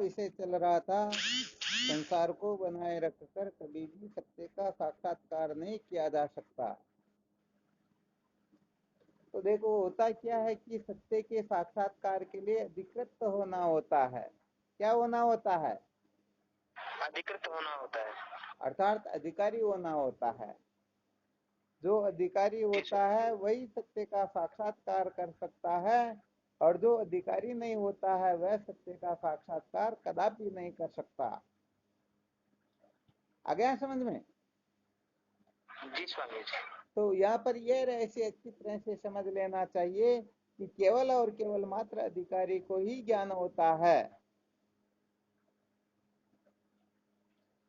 विषय चल रहा था, संसार को बनाए रखकर कभी भी सत्य का साक्षात्कार नहीं किया जा सकता। तो देखो होता क्या है कि सत्य के साक्षात्कार के लिए अधिकृत होना होता है। क्या होना होता है? अधिकृत होना होता है, अर्थात अधिकारी होना होता है। जो अधिकारी होता है वही सत्य का साक्षात्कार कर सकता है, और जो अधिकारी नहीं होता है वह सत्य का साक्षात्कार कदापि नहीं कर सकता। आ गया समझ में? जी स्वामी जी। तो यहाँ पर यह रहस्य अच्छी तरह से समझ लेना चाहिए कि केवल और केवल मात्र अधिकारी को ही ज्ञान होता है।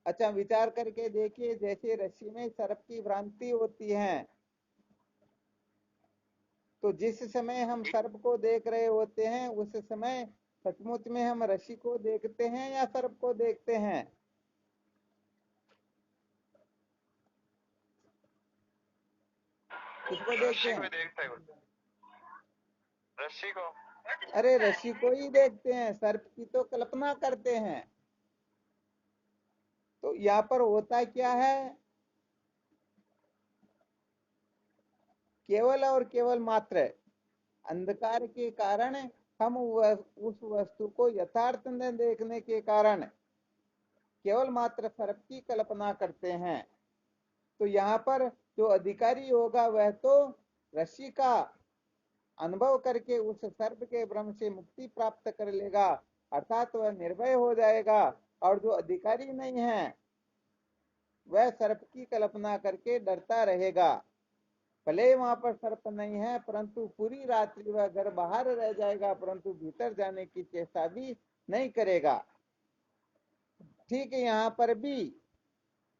अच्छा विचार करके देखिए, जैसे रस्सी में सर्प की भ्रांति होती है, तो जिस समय हम सर्प को देख रहे होते हैं उस समय सचमुच में हम रस्सी को देखते हैं या सर्प को देखते हैं? किसको देखते रस्सी को हैं? देखते हैं, रस्सी को। अरे रस्सी को ही देखते हैं, सर्प की तो कल्पना करते हैं। तो यहाँ पर होता क्या है, केवल और केवल मात्र अंधकार के कारण हम उस वस्तु को यथार्थ न देखने के कारण केवल मात्र सर्प की कल्पना करते हैं। तो यहाँ पर जो अधिकारी होगा वह तो रस्सी का अनुभव करके उस सर्प के भ्रम से मुक्ति प्राप्त कर लेगा, अर्थात वह निर्भय हो जाएगा। और जो अधिकारी नहीं है वह सर्प की कल्पना करके डरता रहेगा। भले वहां पर सर्प नहीं है, परंतु पूरी रात्रि वह घर बाहर रह जाएगा, परंतु भीतर जाने की चेष्टा भी नहीं करेगा। ठीक है, यहाँ पर भी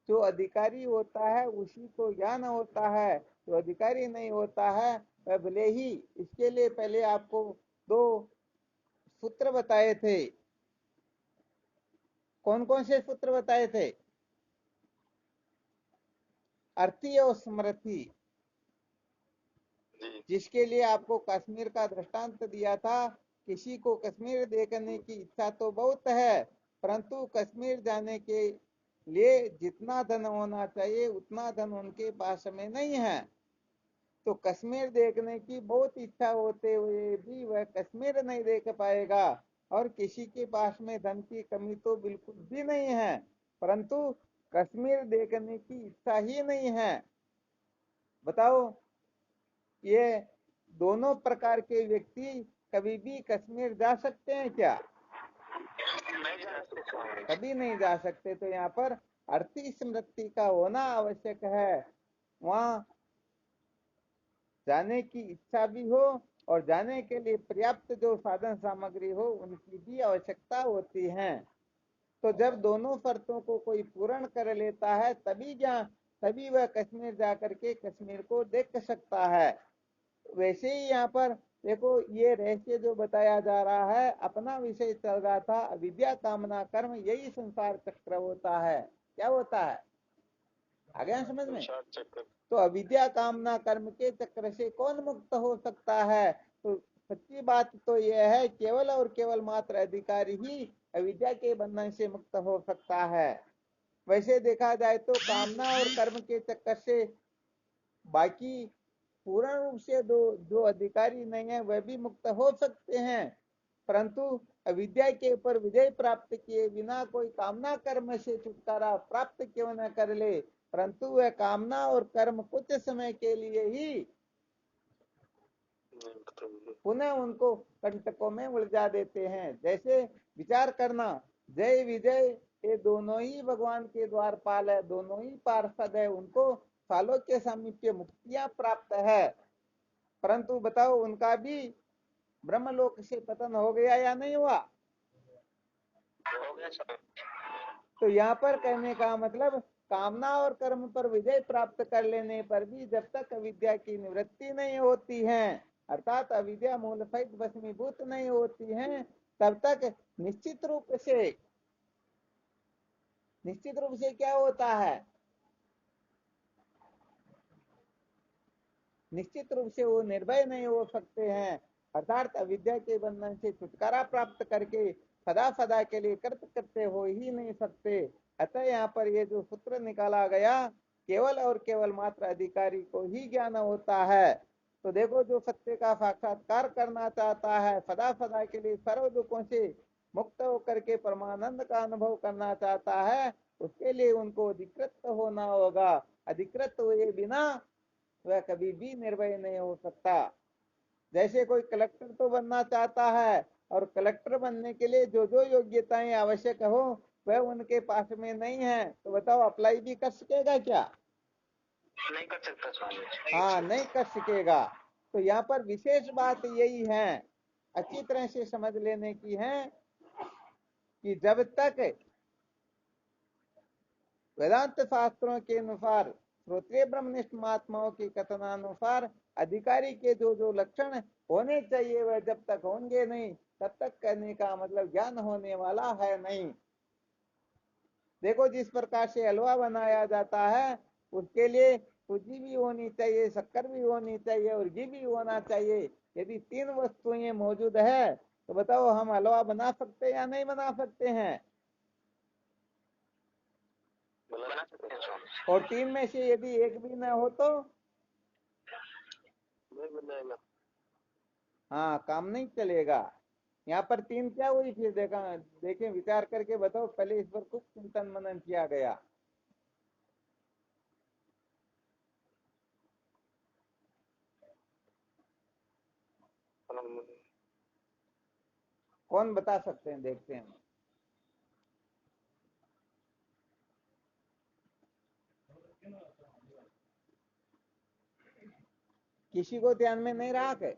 जो अधिकारी होता है उसी को ज्ञान होता है, जो अधिकारी नहीं होता है वह भले ही। इसके लिए पहले आपको दो सूत्र बताए थे। कौन कौन से सूत्र बताए थे? अर्थी और स्मृति, जिसके लिए आपको कश्मीर का दृष्टांत दिया था। किसी को कश्मीर देखने की इच्छा तो बहुत है, परंतु कश्मीर जाने के लिए जितना धन होना चाहिए उतना धन उनके पास में नहीं है। तो कश्मीर देखने की बहुत इच्छा होते हुए भी वह कश्मीर नहीं देख पाएगा। और किसी के पास में धन की कमी तो बिल्कुल भी नहीं है, परंतु कश्मीर देखने की इच्छा ही नहीं है। बताओ, ये दोनों प्रकार के व्यक्ति कभी भी कश्मीर जा सकते हैं क्या? नहीं जा सकते, कभी नहीं जा सकते। तो यहाँ पर अर्थी स्मृति का होना आवश्यक है। वहां जाने की इच्छा भी हो और जाने के लिए पर्याप्त जो साधन सामग्री हो उनकी भी आवश्यकता होती है। तो जब दोनों शर्तों को कोई पूर्ण कर लेता है तभी वह कश्मीर जाकर के कश्मीर को देख सकता है। वैसे ही यहाँ पर देखो, ये रहस्य जो बताया जा रहा है, अपना विषय चल रहा था अविद्या कामना कर्म, यही संसार चक्र होता है। क्या होता है? आ गया समझ में? तो अविद्या कामना कर्म के चक्र से कौन मुक्त हो सकता है? तो सच्ची बात तो यह है, केवल और केवल मात्र अधिकारी ही अविद्या के बंधन से मुक्त हो सकता है। वैसे देखा जाए तो कामना और कर्म के चक्कर से बाकी पूर्ण रूप से जो अधिकारी नहीं है वह भी मुक्त हो सकते हैं, परंतु अविद्या के ऊपर विजय प्राप्त किए बिना कोई कामना कर्म से छुटकारा प्राप्त क्यों न कर ले, परंतु वह कामना और कर्म कुछ समय के लिए ही पुनः उनको कंटकों में उलझा देते हैं। जैसे विचार करना, जय विजय ये दोनों ही भगवान के द्वारपाल है, दोनों ही पार्षद है, उनको सालों के सामीप्य मुक्तियां प्राप्त है, परंतु बताओ उनका भी ब्रह्मलोक से पतन हो गया या नहीं हुआ? हो गया सब। तो यहाँ पर कहने का मतलब, कामना और कर्म पर विजय प्राप्त कर लेने पर भी जब तक अविद्या की निवृत्ति नहीं होती है, अर्थात अविद्या मूल सहित भस्मीभूत नहीं होती है, तब तक निश्चित रूप से क्या होता है? निश्चित रूप से वो निर्भय नहीं हो सकते हैं। अर्थात अविद्या के बंधन से छुटकारा प्राप्त करके सदा सदा के लिए कृत कृत्य हो ही नहीं सकते। अतः यहाँ पर ये जो सूत्र निकाला गया, केवल और केवल मात्र अधिकारी को ही ज्ञान होता है। तो देखो, जो सत्य का साक्षात्कार करना चाहता है, सदा सदा के लिए सर्व दुखों से मुक्त होकर के परमानंद का अनुभव करना चाहता है, उसके लिए उनको अधिकृत होना होगा। अधिकृत हुए बिना वह कभी भी निर्भय नहीं हो सकता। जैसे कोई कलेक्टर तो बनना चाहता है, और कलेक्टर बनने के लिए जो जो योग्यताएं आवश्यक हो वह उनके पास में नहीं है, तो बताओ अप्लाई भी कर सकेगा क्या? नहीं कर सकता स्वामी जी। हाँ, नहीं कर सकेगा। तो यहाँ पर विशेष बात यही है, अच्छी तरह से समझ लेने की है, कि जब तक वेदांत शास्त्रों के अनुसार, श्रोत्रिय ब्रह्मनिष्ठ महात्माओं के कथनानुसार अधिकारी के जो जो लक्षण होने चाहिए वह जब तक होंगे नहीं, तब तक कहने का मतलब ज्ञान होने वाला है नहीं। देखो, जिस प्रकार से हलवा बनाया जाता है, उसके लिए सूजी भी होनी चाहिए, शक्कर भी होनी चाहिए और घी भी होना चाहिए। यदि तीन वस्तुएं मौजूद है तो बताओ, हम हलवा बना सकते हैं या नहीं बना सकते हैं? बना सकते हैं स्वामी। और तीन में से यदि एक भी ना हो तो नहीं बनाएगा। हाँ, काम नहीं चलेगा। यहाँ पर तीन क्या हुई फिर? देखें, विचार करके बताओ। पहले इस पर खूब चिंतन मनन किया गया। कौन बता सकते हैं? देखते हैं। किसी को ध्यान में नहीं रहा के?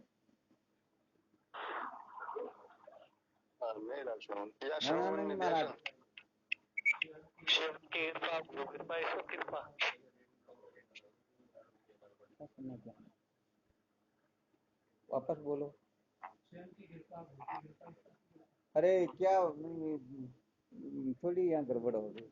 नहीं महाराज। शिव की कृपा, गुरु कृपा, ईश्वर कृपा। वापस बोलो। अरे क्या, थोड़ी यहाँ गड़बड़ हो गई।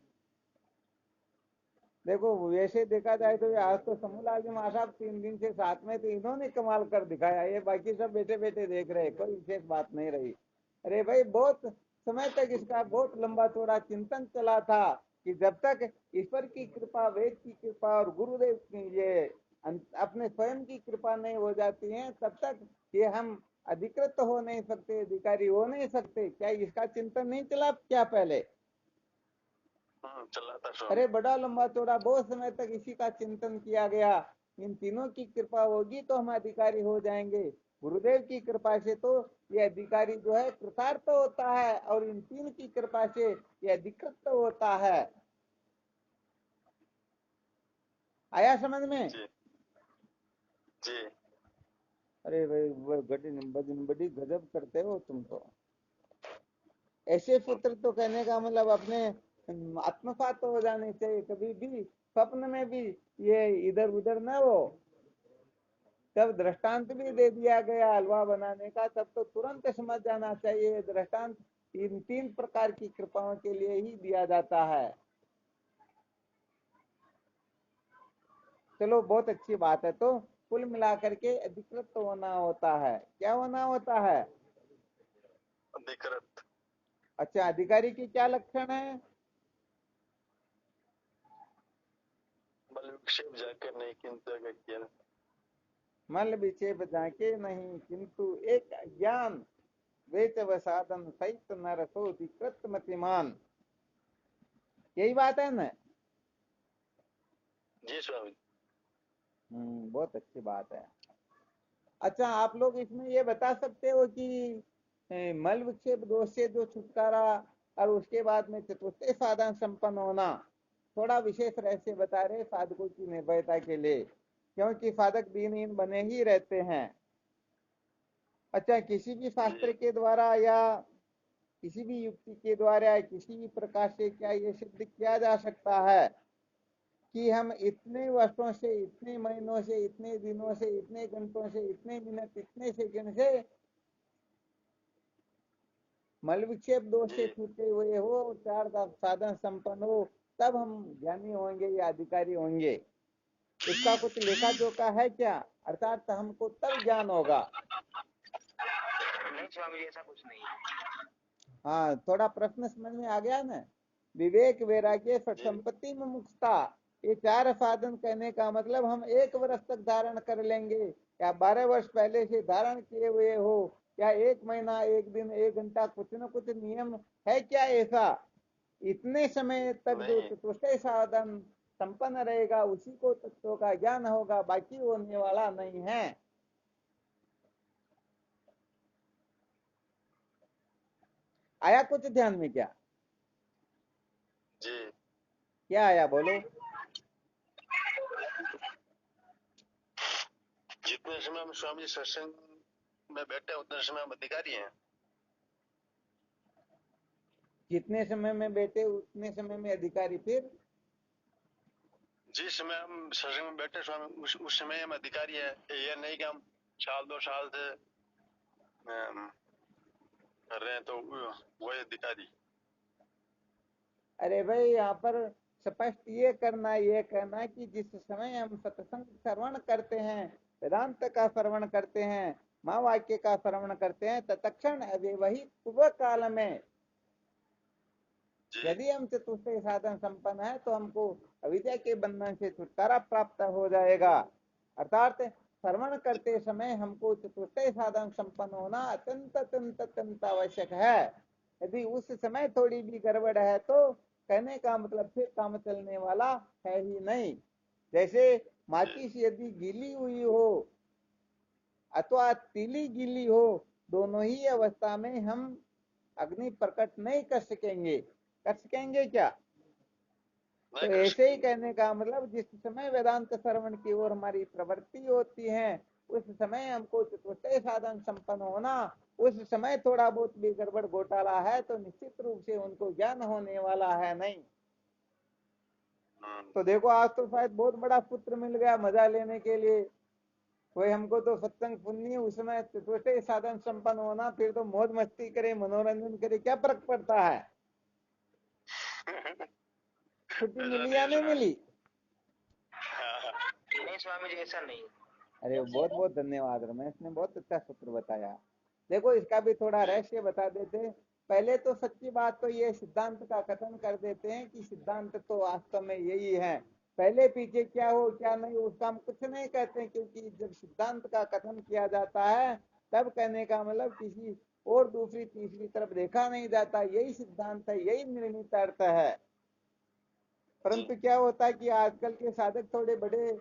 देखो, वैसे देखा जाए तो आज तो समूल आजम साहब 3 दिन से साथ में थे, इन्होंने कमाल कर दिखाया। ये बाकी सब बैठे बैठे देख रहे, कोई विशेष बात नहीं रही। अरे भाई, बहुत समय तक इसका बहुत लंबा चौड़ा चिंतन चला था, कि जब तक ईश्वर की कृपा, वेद की कृपा और गुरुदेव की ये अपने स्वयं की कृपा नहीं हो जाती है, तब तक ये हम अधिकृत हो नहीं सकते, अधिकारी हो नहीं सकते। क्या इसका चिंतन नहीं चला क्या पहले? चला था। अरे बड़ा लंबा चौड़ा बहुत समय तक इसी का चिंतन किया गया। इन तीनों की कृपा होगी तो हम अधिकारी हो जाएंगे। गुरुदेव की कृपा से तो ये अधिकारी जो है कृतार्थ होता है, और इन तीन की कृपा से ये अधिकृत होता है। आया समझ में? जी जी। अरे भाई, बड़ी गजब करते हो तुम तो। ऐसे पुत्र तो कहने का मतलब अपने आत्मसात हो जाने चाहिए, कभी भी स्वप्न में भी ये इधर उधर न हो। जब दृष्टांत भी दे दिया गया हलवा बनाने का, तब तो तुरंत समझ जाना चाहिए दृष्टांत इन 3 प्रकार की कृपाओं के लिए ही दिया जाता है। चलो, बहुत अच्छी बात है। तो कुल मिलाकर के अधिकृत तो होना होता है। क्या होना होता है? अधिकृत। अच्छा, अधिकारी की क्या लक्षण है? बल विक्षेप जाके नहीं, किंतु मल विक्षेप जाके नहीं, किंतु एक ज्ञान वेच व साधन सहित नर सो अधिकृत मतिमान। यही बात है ना? जी स्वामी। बहुत अच्छी बात है। अच्छा, आप लोग इसमें ये बता सकते हो कि मल विक्षेप दोष से जो छुटकारा, और उसके बाद में चतुर्थ साधन संपन्न होना, थोड़ा विशेष रहस्य बता रहे साधकों की निर्भयता के लिए, क्योंकि साधक दीनहीन बने ही रहते हैं। अच्छा, किसी भी शास्त्र के द्वारा या किसी भी युक्ति के द्वारा या किसी भी प्रकार से क्या ये सिद्ध किया जा सकता है कि हम इतने वर्षों से, इतने महीनों से, इतने दिनों से, इतने घंटों से, इतने मिनट, इतने सेकंड से मल विक्षेप दोष से छूटे हुए हो, 4 साधन संपन्न हो, तब हम ज्ञानी होंगे या अधिकारी होंगे? इसका कुछ लेखा जोखा है क्या? अर्थात हमको तब ज्ञान होगा। नहीं स्वामी, ऐसा कुछ नहीं है। हाँ, थोड़ा प्रश्न समझ में आ गया ना। विवेक, वैराग्य, संपत्ति, मुमुक्षुता, ये 4 साधन कहने का मतलब हम 1 वर्ष तक धारण कर लेंगे, या 12 वर्ष पहले से धारण किए हुए हो, या 1 महीना, 1 दिन, 1 घंटा, कुछ न कुछ नियम है क्या ऐसा? इतने समय तक जो नहीं चतुष्टय साधन संपन्न रहेगा उसी को तत्वों का ज्ञान होगा, बाकी होने वाला नहीं है। आया कुछ ध्यान में क्या? जी। क्या आया बोलो। जितने समय हम स्वामी जी सत्संग में बैठे उतने समय हम अधिकारी हैं। जितने समय में बैठे उतने समय में अधिकारी, फिर जिस समय हम सत्संग में बैठे स्वामी उस समय हम अधिकारी है। ये नहीं कि हम साल 2 साल से कर रहे हैं तो वो अधिकारी। अरे भाई, यहाँ पर स्पष्ट ये कहना कि जिस समय हम सत्संग श्रवण करते हैं, वेदांत का श्रवण करते हैं, माँ वाक्य का श्रवण करते हैं, तत्क्षण अभी वही पूर्व काल में यदि हम चतुष्टय साधन संपन्न है तो हमको अविद्या के बंधन से छुटकारा प्राप्त हो जाएगा। अर्थात श्रवण करते समय हमको चतुष्टय साधन संपन्न होना अत्यंत अत्यंत अत्यंत आवश्यक है। यदि उस समय थोड़ी भी गड़बड़ है तो कहने का मतलब फिर काम चलने वाला है ही नहीं। जैसे माचिस यदि गीली हुई हो अथवा तीली गीली हो, दोनों ही अवस्था में हम अग्नि प्रकट नहीं कर सकेंगे। कर सकेंगे क्या? तो ऐसे ही कहने का मतलब जिस समय वेदांत श्रवण की ओर हमारी प्रवृत्ति होती है उस समय हमको चतुष्टय साधन संपन्न होना, उस समय थोड़ा बहुत भी गड़बड़ घोटाला है तो निश्चित रूप से उनको ज्ञान होने वाला है नहीं। तो देखो, आज तो शायद बहुत बड़ा पुत्र मिल गया मजा लेने के लिए। कोई हमको तो सत्संग सुननी, उसमें चतुष्टय साधन संपन्न होना, फिर तो मौज मस्ती करे, मनोरंजन करे, क्या फर्क पड़ता है? छुट्टी मिली या नहीं मिली? नहीं स्वामी जी, ऐसा नहीं। अरे बहुत बहुत धन्यवाद, रमेश ने बहुत अच्छा सूत्र बताया। देखो, इसका भी थोड़ा रहस्य बता देते। पहले तो सच्ची बात तो ये सिद्धांत का कथन कर देते हैं कि सिद्धांत तो वास्तव में यही है। पहले पीछे क्या हो क्या नहीं उसका हम कुछ नहीं कहते, क्योंकि जब सिद्धांत का कथन किया जाता है तब कहने का मतलब किसी और दूसरी तीसरी तरफ देखा नहीं जाता, यही सिद्धांत है, यही निर्णित अर्थ है। परंतु क्या होता है कि आजकल के साधक थोड़े बड़े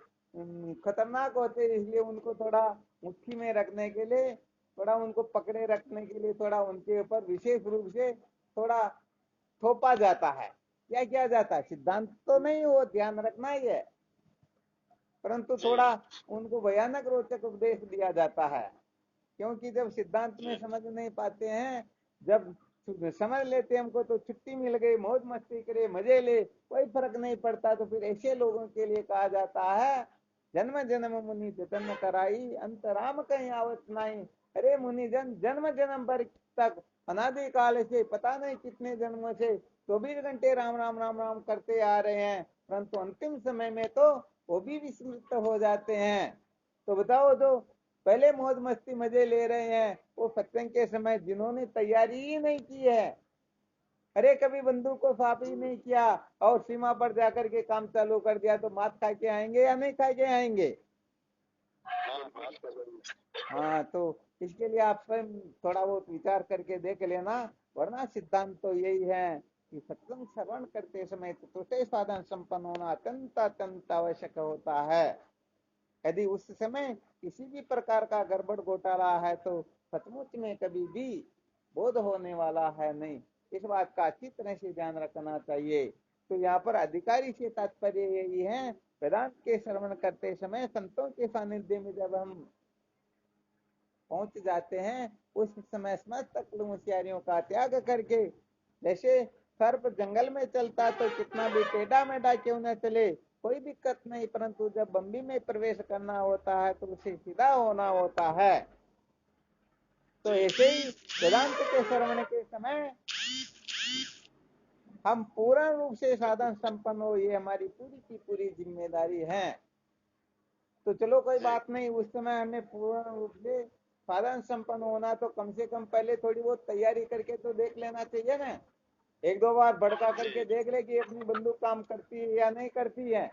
खतरनाक होते हैं, इसलिए उनको थोड़ा मुट्ठी में रखने के लिए, थोड़ा उनको पकड़े रखने के लिए, थोड़ा उनके ऊपर विशेष रूप से थोड़ा थोपा जाता है। क्या किया जाता है? सिद्धांत तो नहीं, वो ध्यान रखना ही है, परंतु थोड़ा उनको भयानक रोचक उपदेश दिया जाता है। क्योंकि जब सिद्धांत में समझ नहीं पाते हैं, जब समझ लेते हमको तो छुट्टी मिल गई, मौज मस्ती करे, मजे ले, कोई फर्क नहीं पड़ता, तो फिर ऐसे लोगों के लिए कहा जाता है जन्म जन्म मुनि जतन कराई, अंत राम कहीं आवत नहीं। अरे मुनि जन, जन्म जन्म भर तक अनादि काल से पता नहीं कितने जन्मों से 24 घंटे राम राम राम राम करते आ रहे हैं, परंतु अंतिम समय में तो वो भी विस्मृत हो जाते हैं। तो बताओ, जो पहले मौज मस्ती मजे ले रहे हैं वो सत्संग के समय जिन्होंने तैयारी ही नहीं की है, अरे कभी बंदूक को साफ ही नहीं किया और सीमा पर जाकर के काम चालू कर दिया, तो मात खा के आएंगे या नहीं खा के आएंगे? हाँ, तो इसके लिए आप स्वयं थोड़ा बहुत विचार करके देख लेना। वरना सिद्धांत तो यही है कि सत्संग श्रवण करते समय चतुष्टय साधन संपन्न होना अत्यंत अत्यंत आवश्यक होता है। यदि उस समय किसी भी प्रकार का गड़बड़ घोटाला है तो सचमुच में कभी भी बोध होने वाला है नहीं। इस बात का अच्छी तरह से ध्यान रखना चाहिए। तो यहाँ पर अधिकारी से तात्पर्य यही है, वेदांत के श्रवण करते समय संतों के सानिध्य में जब हम पहुंच जाते हैं उस समय समस्त अक्ल होशियारियों का त्याग करके, जैसे सर्प जंगल में चलता तो कितना भी टेढ़ा मेढ़ा क्यों न चले कोई दिक्कत नहीं, परंतु जब बम्बी में प्रवेश करना होता है तो उसे सीधा होना होता है। तो ऐसे ही वेदांत के श्रवण के समय हम पूर्ण रूप से साधन संपन्न हो, ये हमारी पूरी की पूरी जिम्मेदारी है। तो चलो कोई बात नहीं, उस समय हमें पूर्ण रूप से साधन संपन्न होना तो कम से कम पहले थोड़ी बहुत तैयारी करके तो देख लेना चाहिए ना। एक दो बार भड़का करके देख ले कि अपनी बंदूक काम करती है या नहीं करती है।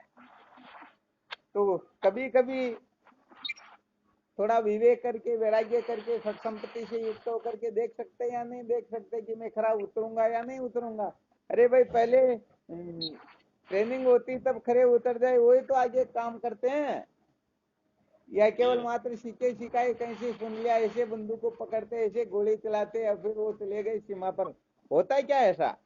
तो कभी कभी थोड़ा विवेक करके वैराग्य करके सत संपत्ति से युक्त होकर के देख सकते या नहीं देख सकते कि मैं खरा उतरूंगा या नहीं उतरूंगा। अरे भाई पहले ट्रेनिंग होती तब खरे उतर जाए, वही तो आगे काम करते हैं। या केवल मात्र सीखे सिखाए कहीं से सुन लिया, ऐसे बंदूक को पकड़ते ऐसे गोली चलाते और फिर वो चले गए सीमा पर। होता है क्या ऐसा?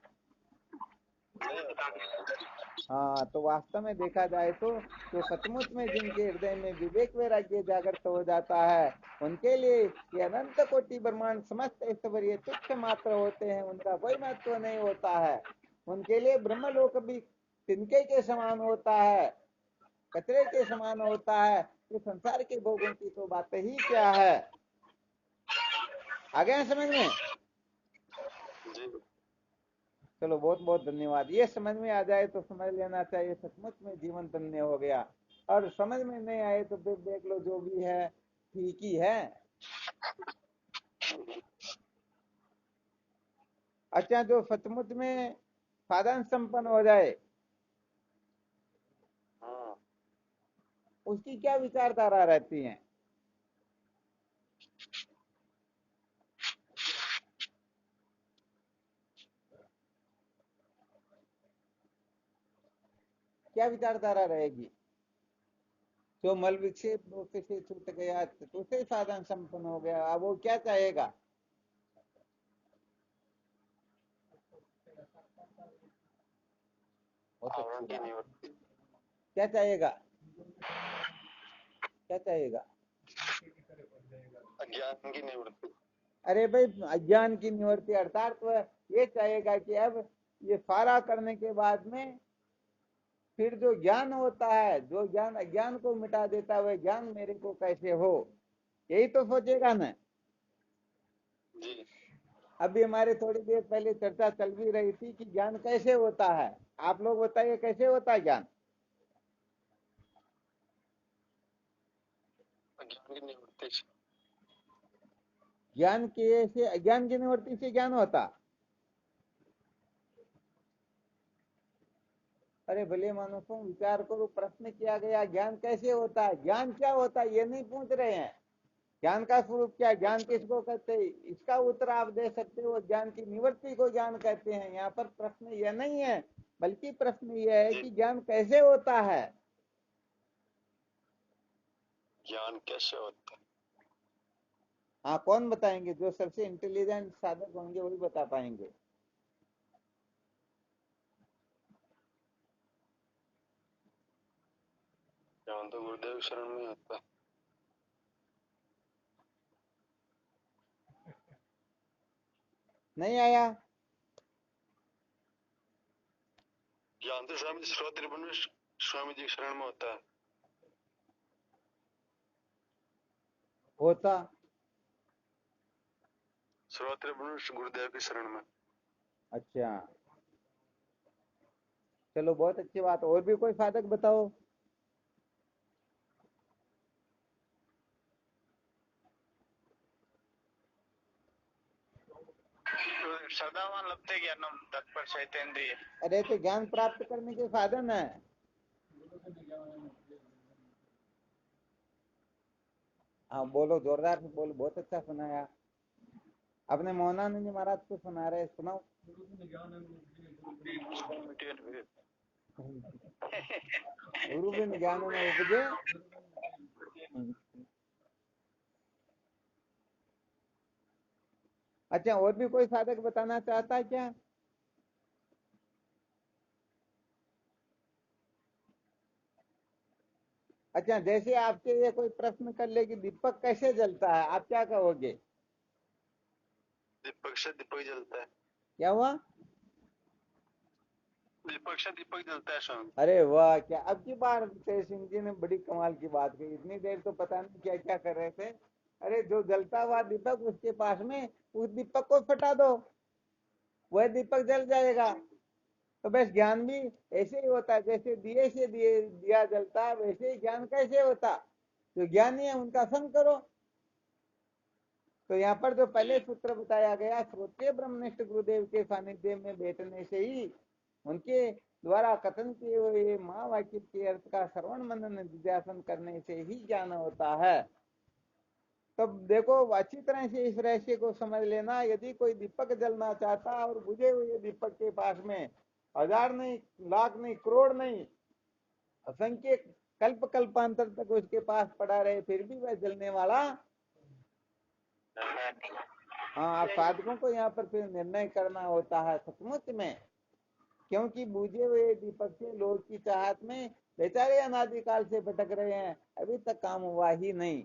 हाँ, तो वास्तव में देखा जाए तो सचमुच में जिनके हृदय में विवेक वैराग्य जागृत हो जाता है, उनके लिए ये अनंत कोटि ब्रह्मांड समस्त ऐश्वर्य तुच्छ मात्र होते हैं, उनका कोई महत्व नहीं होता है। उनके लिए ब्रह्मलोक भी तिनके के समान होता है, कचरे के समान होता है। तो संसार के भोगों की तो बात ही क्या है। आ गए समझ में? चलो बहुत बहुत धन्यवाद। ये समझ में आ जाए तो समझ लेना चाहिए सचमुच में जीवन धन्य हो गया। और समझ में नहीं आए तो फिर देख लो जो भी है ठीक ही है। अच्छा, जो सचमुच में साधन संपन्न हो जाए उसकी क्या विचारधारा रहती है? क्या विचारधारा रहेगी? जो मल विक्षेप दोष से छूट गया तो उसे साधन संपन्न हो गया, अब वो क्या चाहेगा? क्या चाहेगा? क्या चाहेगा? अज्ञान की निवृत्ति। अरे भाई, अज्ञान की निवृत्ति अर्थात वह ये चाहेगा कि अब ये सारा करने के बाद में फिर जो ज्ञान होता है, जो ज्ञान अज्ञान को मिटा देता है, वह ज्ञान मेरे को कैसे हो, यही तो सोचेगा ना। अभी हमारे थोड़ी देर पहले चर्चा चल भी रही थी कि ज्ञान कैसे होता है। आप लोग बताइए कैसे होता है ज्ञान? अज्ञान की निवृत्ति से। ज्ञान के से अज्ञान की निवृत्ति से ज्ञान होता? अरे भले मनुष्यों, विचार करो, प्रश्न किया गया ज्ञान कैसे होता है, ज्ञान क्या होता है ये नहीं पूछ रहे हैं। ज्ञान का स्वरूप क्या, ज्ञान किसको कहते हैं, इसका उत्तर आप दे सकते हो। ज्ञान की निवृत्ति को ज्ञान कहते हैं। यहाँ पर प्रश्न यह नहीं है, बल्कि प्रश्न यह है कि ज्ञान कैसे होता है। ज्ञान कैसे होता है? हाँ, कौन बताएंगे? जो सबसे इंटेलिजेंट साधक होंगे वही बता पाएंगे। ज्ञान तो गुरुदेव शरण में होता है। नहीं आया? ज्ञान तो स्वामी श्रोत्र में स्वामी जी शरण में होता है। होता श्रोत्र गुरुदेव की शरण में। अच्छा, चलो बहुत अच्छी बात। और भी कोई साधक बताओ। श्रद्धावान लभते ज्ञानम तत्पर चैतेन्द्रिय। अरे तो ज्ञान प्राप्त करने के साधन है। हाँ बोलो, जोरदार से बोलो, बहुत अच्छा सुनाया। अपने मोहनानंद जी महाराज को सुना रहे, सुनाओ। गुरु बिन ज्ञान न उपजे। अच्छा, और भी कोई साधक बताना चाहता है क्या? अच्छा, जैसे आपके ये कोई प्रश्न कर ले कि दीपक कैसे जलता है, आप क्या कहोगे? दीपक से दीपक जलता है। क्या हुआ? दीपक से दीपक जलता है स्वामी। अरे वाह, क्या अब की बार तेज सिंह जी ने बड़ी कमाल की बात कही। इतनी देर तो पता नहीं क्या क्या कर रहे थे। अरे जो जलता हुआ दीपक उसके पास में उस दीपक को फटा दो, वह दीपक जल जाएगा। तो बस ज्ञान भी ऐसे ही होता है, जैसे दिए से दिया जलता है, वैसे ही ज्ञान कैसे होता। जो ज्ञानी है उनका संग करो। तो यहाँ पर जो पहले सूत्र बताया गया, श्रोत्रिय ब्रह्मनिष्ठ गुरुदेव के सानिध्य में बैठने से ही, उनके द्वारा कथन किए हुए महावाक्य के अर्थ का श्रवण मनन निध्यासन करने से ही ज्ञान होता है। तब देखो अच्छी तरह से इस रहस्य को समझ लेना। यदि कोई दीपक जलना चाहता और बुझे हुए दीपक के पास में 1000 नहीं, लाख नहीं, करोड़ नहीं, असंख्य कल्प कल्पांतर तक उसके पास पड़ा रहे, फिर भी वह जलने वाला। हाँ, साधकों को यहाँ पर फिर निर्णय करना होता है सचमुच में, क्योंकि बुझे हुए दीपक से लोग की चाहत में बेचारे अनादिकाल से भटक रहे हैं, अभी तक काम हुआ ही नहीं।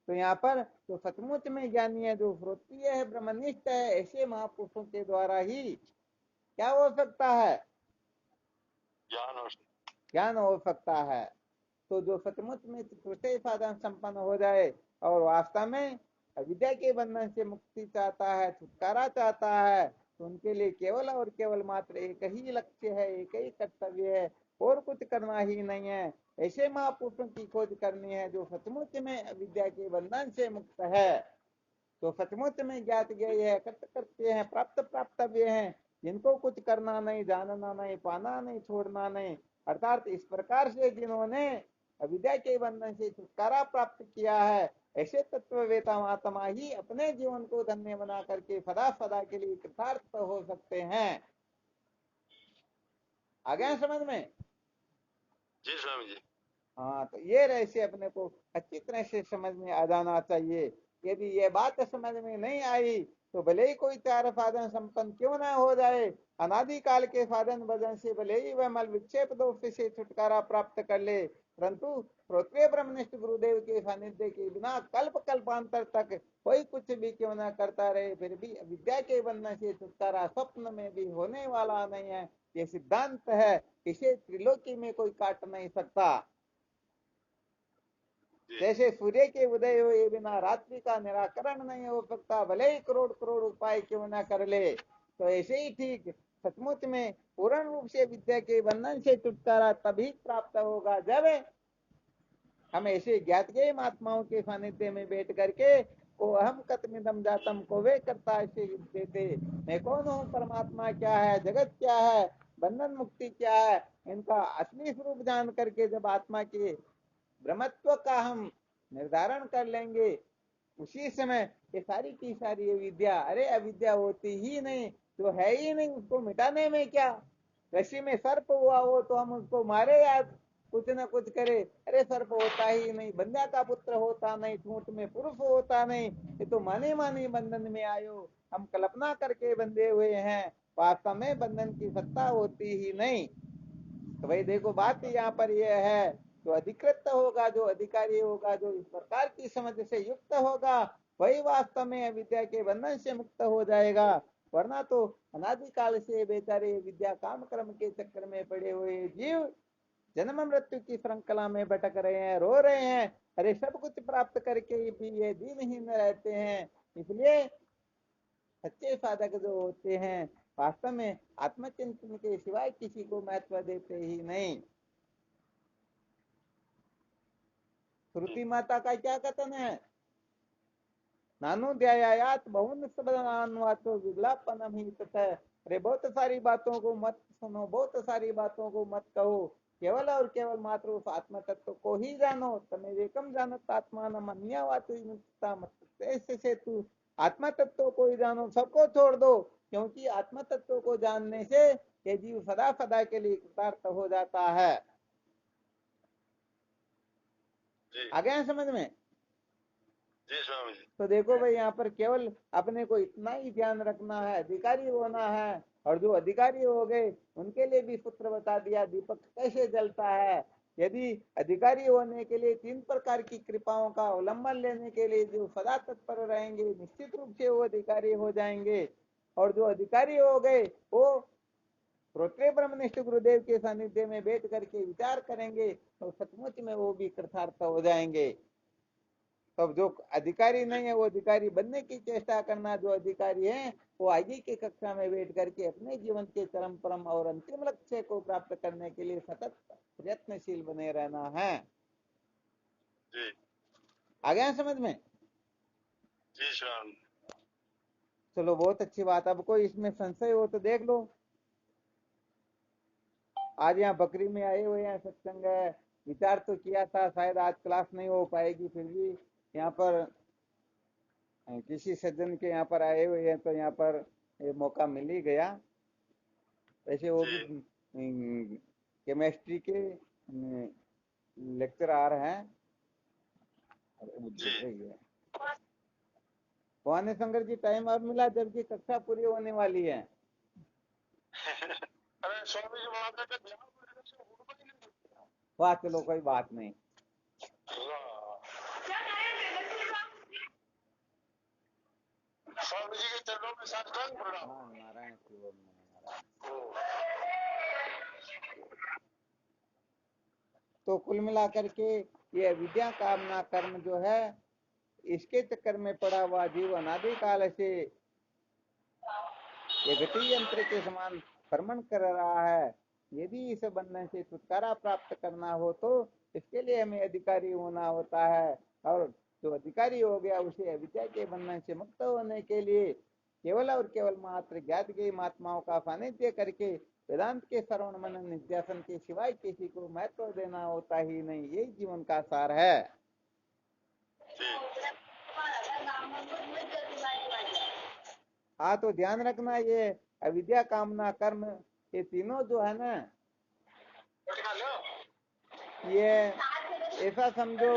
तो यहाँ पर जो सचमुच में ज्ञानी है, जो श्रोत्रिय है, ब्रह्मनिष्ठ है, ऐसे महापुरुषों के द्वारा ही क्या हो सकता है, ज्ञान हो सकता है। तो जो सचमुच में चतुष्टय साधन संपन्न हो जाए और वास्तव में अविद्या के बंधन से मुक्ति चाहता है, छुटकारा चाहता है, तो उनके लिए केवल और केवल मात्र एक ही लक्ष्य है, एक ही कर्तव्य है, और कुछ करना ही नहीं है। ऐसे महापुरुषों की खोज करनी है जो सचमुच में अविद्या के बंधन से मुक्त है, तो सचमुच में ज्ञात ज्ञेय है, कर्तव्य है, प्राप्त प्राप्तव्य है, जिनको कुछ करना नहीं, जानना नहीं, पाना नहीं, छोड़ना नहीं, अर्थात इस प्रकार से जिन्होंने अविद्या के बंधन से छुटकारा प्राप्त किया है, ऐसे तत्ववेता महात्मा ही अपने जीवन को धन्य बना करके सदा सदा के लिए कृतार्थ हो सकते हैं। आ गया समझ में? जी स्वामी जी। हाँ, तो ये रहस्य अपने को अच्छी तरह से समझ में आ जाना चाहिए। यदि ये बात समझ में नहीं आई तो भले ही कोई 4 साधन संपन्न क्यों ना हो जाए, अनादिकाल के साधन भजन से भले ही वह मल विक्षेप दोष से छुटकारा प्राप्त कर ले, परंतु श्रोत्रिय ब्रह्मनिष्ठ गुरुदेव के सानिध्य के बिना कल्प कल्पांतर तक कोई कुछ भी क्यों ना करता रहे, फिर भी विद्या के बंधन से छुटकारा स्वप्न में भी होने वाला नहीं है। ये सिद्धांत है, इसे त्रिलोकी में कोई काट नहीं सकता। जैसे सूर्य के उदय हुए बिना रात्रि का निराकरण नहीं हो सकता, भले ही करोड़ करोड़ उपाय क्यों ना कर ले, तो ऐसे ही ठीक सचमुच में पूर्ण रूप से विद्या के बंधन से छुटकारा तभी प्राप्त होगा जब हम ऐसे ज्ञात ज्ञेय महात्माओं के सानिध्य में बैठ करके को अहम कतमिदम जातम को वे करता ऐसे देते, मैं कौन हूँ, परमात्मा क्या है, जगत क्या है, बंधन मुक्ति क्या है, इनका असली स्वरूप जान करके जब आत्मा के ब्रह्मत्व का हम निर्धारण कर लेंगे, उसी समय ये सारी की सारी विद्या, अरे अविद्या होती ही नहीं, जो है ही नहीं, उसको मिटाने में क्या। रस्सी में सर्प हुआ हो तो हम उसको मारे या कुछ न कुछ करे, अरे सर्प होता ही नहीं, बंध्या का पुत्र होता नहीं, ठूंठ में पुरुष होता नहीं, ये तो माने माने बंधन में आयो, हम कल्पना करके बंधे हुए हैं, वास्तव में बंधन की सत्ता होती ही नहीं। तो भाई देखो बात यहाँ पर यह है, जो अधिकृत होगा, जो अधिकारी होगा, जो इस प्रकार की समझ से युक्त होगा, वही वास्तव में विद्या के बंधन से मुक्त हो जाएगा। वरना तो अनादिकाल से बेचारे विद्या काम कर्म के चक्कर में पड़े हुए जीव जन्म मृत्यु की श्रृंखला में भटक रहे हैं, रो रहे हैं, अरे सब कुछ प्राप्त करके भी ये दीनहीन रहते हैं। इसलिए सच्चे साधक जो होते हैं वास्तव में आत्मचिंतन के सिवाय किसी को महत्व देते ही नहीं। श्रुति माता का क्या कथन है, नानुध्यायात बहुन सबनान्वातो विज्ञापनम ही तथा, अरे बहुत सारी बातों को मत सुनो, बहुत सारी बातों को मत कहो, केवल और केवल मात्र उस आत्म तत्व को ही जानो। तमेवेकम जानत आत्मान अन्यवातो मत, ऐसे से तू आत्मा तत्व को ही जानो, सबको छोड़ दो, क्योंकि आत्मा तत्व को जानने से ये जीव सदा सदा के लिए कृतार्थ हो जाता है। आ गया समझ में? जी स्वामी जी। तो देखो भाई यहाँ पर केवल अपने को इतना ही ध्यान रखना है, अधिकारी होना है, और जो अधिकारी हो गए उनके लिए भी सूत्र बता दिया दीपक कैसे जलता है। यदि अधिकारी होने के लिए 3 प्रकार की कृपाओं का अवलंबन लेने के लिए जो सदा तत्पर रहेंगे, निश्चित रूप से वो अधिकारी हो जाएंगे। और जो अधिकारी हो गए वो श्रोत्रिय ब्रह्मनिष्ठ गुरुदेव के सानिध्य में बैठ करके विचार करेंगे तो सचमुच में वो भी कृतार्थ हो जाएंगे। तब जो अधिकारी नहीं है वो अधिकारी बनने की चेष्टा करना, जो अधिकारी है वो आगे की कक्षा में बैठ करके अपने जीवन के चरम परम और अंतिम लक्ष्य को प्राप्त करने के लिए सतत प्रयत्नशील बने रहना है। जी। आ गया समझ में? जी स्वामी। चलो बहुत अच्छी बात। अब कोई इसमें संशय हो तो देख लो। आज यहाँ बकरी में आए हुए हैं, सत्संग है, विचार तो किया था शायद आज क्लास नहीं हो पाएगी, फिर भी यहाँ पर किसी सज्जन के यहाँ पर आए हुए हैं तो यहाँ पर ये मौका मिल ही गया। वैसे वो भी जी केमिस्ट्री के लेक्चरर हैं। जी। भवानी शंकर जी टाइम अब मिला जबकि कक्षा पूरी होने वाली है। अरे स्वामी जी वहां पे ध्यान देने से होगा ही नहीं। वाह चलो कोई बात नहीं। स्वामी जी के चरणों में साष्टांग प्रणाम। हाँ नारायण शिव नारायण। तो कुल मिलाकर के ये विद्या कामना कर्म जो है इसके चक्कर में पड़ा हुआ जीव अनादि काल से ये गति यंत्र के समान भ्रमण कर रहा है। यदि इस बंधन से छुटकारा प्राप्त करना हो तो इसके लिए हमें अधिकारी होना होता है, और जो अधिकारी हो गया उसे अविद्या के बंधन से मुक्त होने के लिए केवल और केवल मात्र ज्ञात गई महात्माओं का सानिध्य करके वेदांत के श्रवण मनन निध्यासन के सिवाय किसी को महत्व देना होता ही नहीं। यही जीवन का सार है। हाँ तो ध्यान रखना, ये अविद्या कामना कर्म ये तीनों जो है ना, ये ऐसा समझो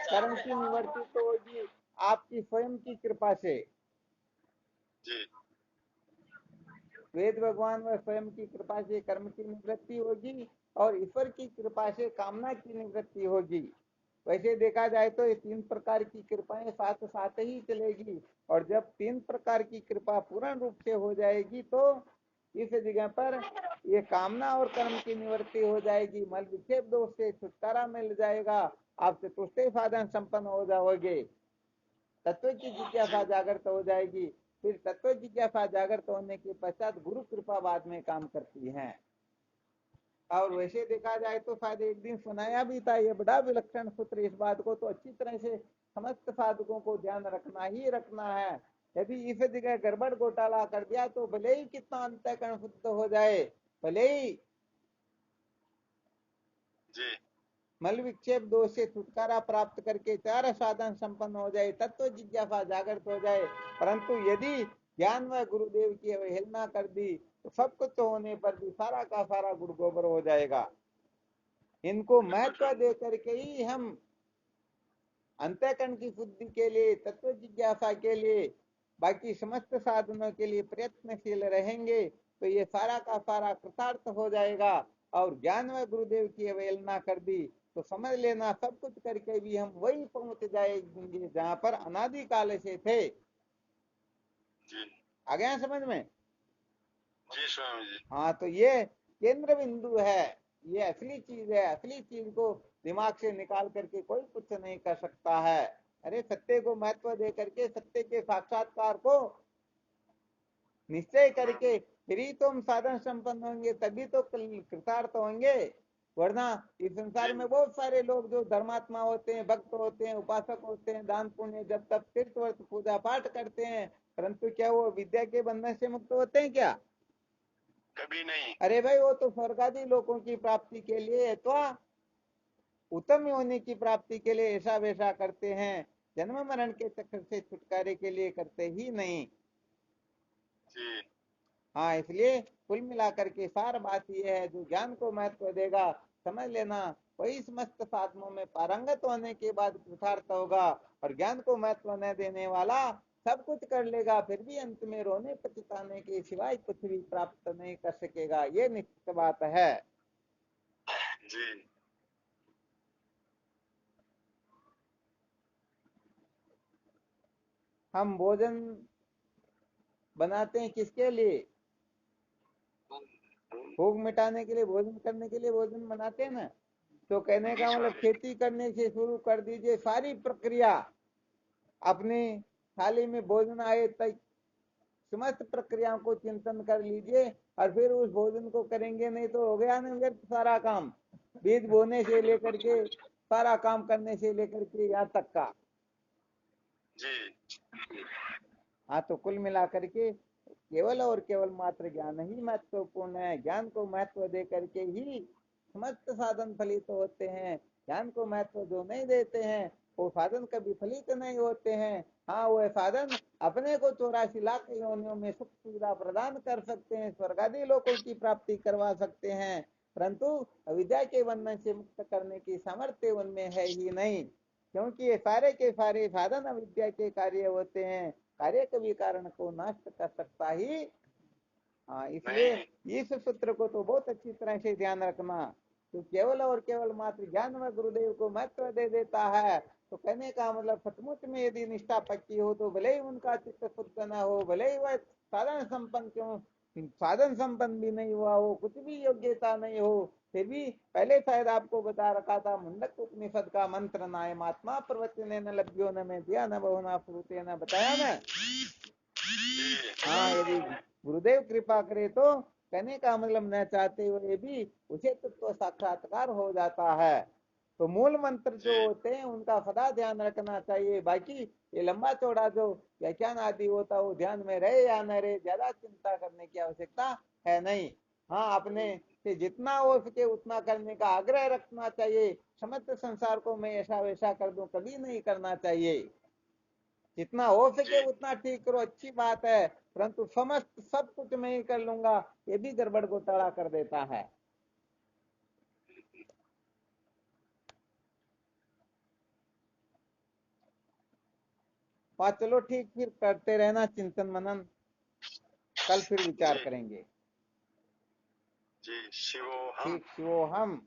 कर्म की निवृत्ति तो होगी आपकी स्वयं की कृपा से। जी वेद भगवान व स्वयं की कृपा से कर्म की निवृत्ति होगी और ईश्वर की कृपा से कामना की निवृत्ति होगी। वैसे देखा जाए तो ये तीन प्रकार की कृपाएं साथ साथ ही चलेगी, और जब तीन प्रकार की कृपा पूर्ण रूप से हो जाएगी तो इस जगह पर ये कामना और कर्म की निवृत्ति हो जाएगी, मल विक्षेप दोष से छुटकारा मिल जाएगा, आप चतुष्टय साधन संपन्न हो जाओगे, तत्व की जिज्ञासा जागृत हो जाएगी। फिर तत्व जिज्ञासा जागृत होने के पश्चात गुरु कृपा बाद में काम करती है। और वैसे देखा जाए तो शायद एक दिन सुनाया भी था ये बड़ा विलक्षण सूत्र। इस बात को तो अच्छी तरह से समस्त साधकों को ध्यान रखना ही रखना है। यदि इस जगह गड़बड़ घोटाला कर दिया तो भले ही कितना अंतःकरण शुद्ध हो जाए, भले ही जी मल विक्षेप दोष से छुटकारा प्राप्त करके चार साधन संपन्न हो जाए, तत्व जिज्ञासा जागृत हो जाए, परंतु यदि ज्ञान व गुरुदेव की अवहेलना कर दी तो सब कुछ होने पर भी सारा का सारा गुड़ गोबर हो जाएगा। इनको महत्व दे करके ही हम अंतःकरण की शुद्धि के लिए, तत्व जिज्ञासा के लिए, बाकी समस्त साधनों के लिए प्रयत्नशील रहेंगे तो ये सारा का सारा कृतार्थ हो जाएगा। और ज्ञान व गुरुदेव की अवहेलना कर दी तो समझ लेना सब कुछ करके भी हम वही पहुंच जाएंगे जहां पर अनादि काल से थे। जी आ गया समझ में? जी स्वामी जी। हाँ तो ये केंद्र बिंदु है, ये असली चीज है। असली चीज को दिमाग से निकाल करके कोई कुछ नहीं कर सकता है। अरे सत्य को महत्व दे करके सत्य के साक्षात्कार को निश्चय करके फिर ही तो हम साधन संपन्न होंगे, तभी तो कृतार्थ होंगे। वरना इस संसार में बहुत सारे लोग जो धर्मात्मा होते हैं, भक्त होते हैं, उपासक होते हैं, दान पुण्य जब तक तीर्थ व्रत पूजा पाठ करते हैं, परंतु क्या वो विद्या के बंधन से मुक्त होते हैं क्या? कभी नहीं। अरे भाई वो तो स्वर्ग आदि लोगों की प्राप्ति के लिए अथवा उत्तम होने की प्राप्ति के लिए ऐसा वैसा करते हैं, जन्म मरण के चक्कर से छुटकारे के लिए करते ही नहीं। जी हाँ इसलिए कुल मिलाकर के सार बात यह है, जो ज्ञान को महत्व देगा समझ लेना वही समस्त साधनों में पारंगत होने के बाद कृतार्थ होगा, और ज्ञान को महत्व न देने वाला सब कुछ कर लेगा फिर भी अंत में रोने पछताने के सिवाय कुछ भी प्राप्त नहीं कर सकेगा। ये निश्चित बात है। जी हम भोजन बनाते हैं किसके लिए? भूख मिटाने के लिए, भोजन करने के लिए भोजन बनाते हैं ना। तो कहने जी का मतलब स्वामी। खेती करने से शुरू कर दीजिए सारी प्रक्रिया, अपनी थाली में भोजन आए तक समस्त प्रक्रियाओं को चिंतन कर लीजिए, और फिर उस भोजन को करेंगे नहीं तो हो गया ना व्यर्थ सारा काम। बीज बोने से लेकर के सारा काम करने से लेकर के यहाँ तक का। जी हाँ, तो कुल मिलाकर के केवल और केवल मात्र ज्ञान ही महत्वपूर्ण है। ज्ञान को महत्व दे करके ही समस्त साधन फलित होते हैं। ज्ञान को महत्व जो नहीं देते हैं वो साधन कभी फलित नहीं होते हैं। हाँ, वह साधन अपने को 84 लाख योनियों में सुख सुविधा प्रदान कर सकते हैं, स्वर्ग आदि लोकों की प्राप्ति करवा सकते हैं, परंतु अविद्या के बंधन से मुक्त करने की सामर्थ्य उनमें है ही नहीं, क्योंकि ये सारे के सारे साधन अविद्या के कार्य होते हैं। कार्य कभी कारण को नष्ट कर सकता ही। हाँ, इसलिए इस सूत्र को तो बहुत अच्छी तरह से ध्यान रखना। तो केवल और केवल मात्र ज्ञान में गुरुदेव को महत्व दे देता है, तो कहने का मतलब सचमुच में यदि निष्ठा पक्की हो तो भले ही उनका चित्त शुद्ध न हो, भले ही वह साधन संपन्न क्यों, साधन संपन्न भी नहीं हुआ हो, कुछ भी योग्यता नहीं हो, फिर भी पहले शायद आपको बता रखा था मुंडक उपनिषद का मंत्र नायम आत्मा प्रवचन न लभ्यो न में दिया न बहुना फ्रूते न, बताया ना। हाँ, यदि गुरुदेव कृपा करे तो कहने का मतलब न चाहते हुए भी उसे तो साक्षात्कार हो जाता है। तो मूल मंत्र जो होते हैं उनका सदा ध्यान रखना चाहिए। बाकी ये लंबा चौड़ा जो व्याख्यान आदि होता है वो ध्यान में रहे या न रहे, ज्यादा चिंता करने की आवश्यकता है नहीं। हाँ, अपने से जितना हो सके उतना करने का आग्रह रखना चाहिए। समस्त संसार को मैं ऐसा वैसा कर दूं, कभी नहीं करना चाहिए। जितना हो सके उतना ठीक करो, अच्छी बात है, परंतु समस्त सब कुछ मैं ही कर लूंगा, ये भी गड़बड़ घोटाला कर देता है। बात चलो ठीक, फिर करते रहना चिंतन मनन, कल फिर विचार करेंगे। जी, शिवोहम। ठीक, शिवोहम।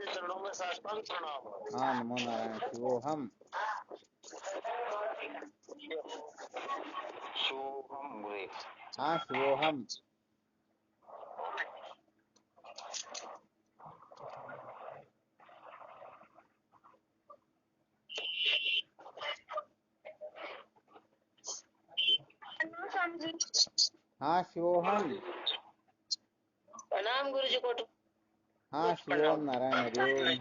चरणों में साष्टांग प्रणाम। हाँ, नमो नारायण। शिवोहम। शिवोहम। हाँ, शिवोहम। हाँ, शिवोहम। प्रणाम गुरु जी को। हाँ, शिवोम नारायण हरिओम।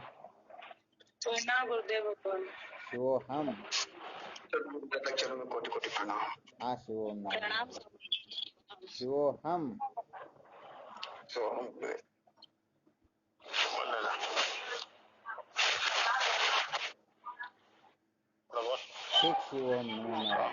प्रणाम गुरुदेव को। शिवोहम। चरण में कोटि कोटि प्रणाम। हाँ, शिवोम नारायण। प्रणाम। शिवोहम। शिवोहम। ठीक, शिवोहम। नमो नारायण।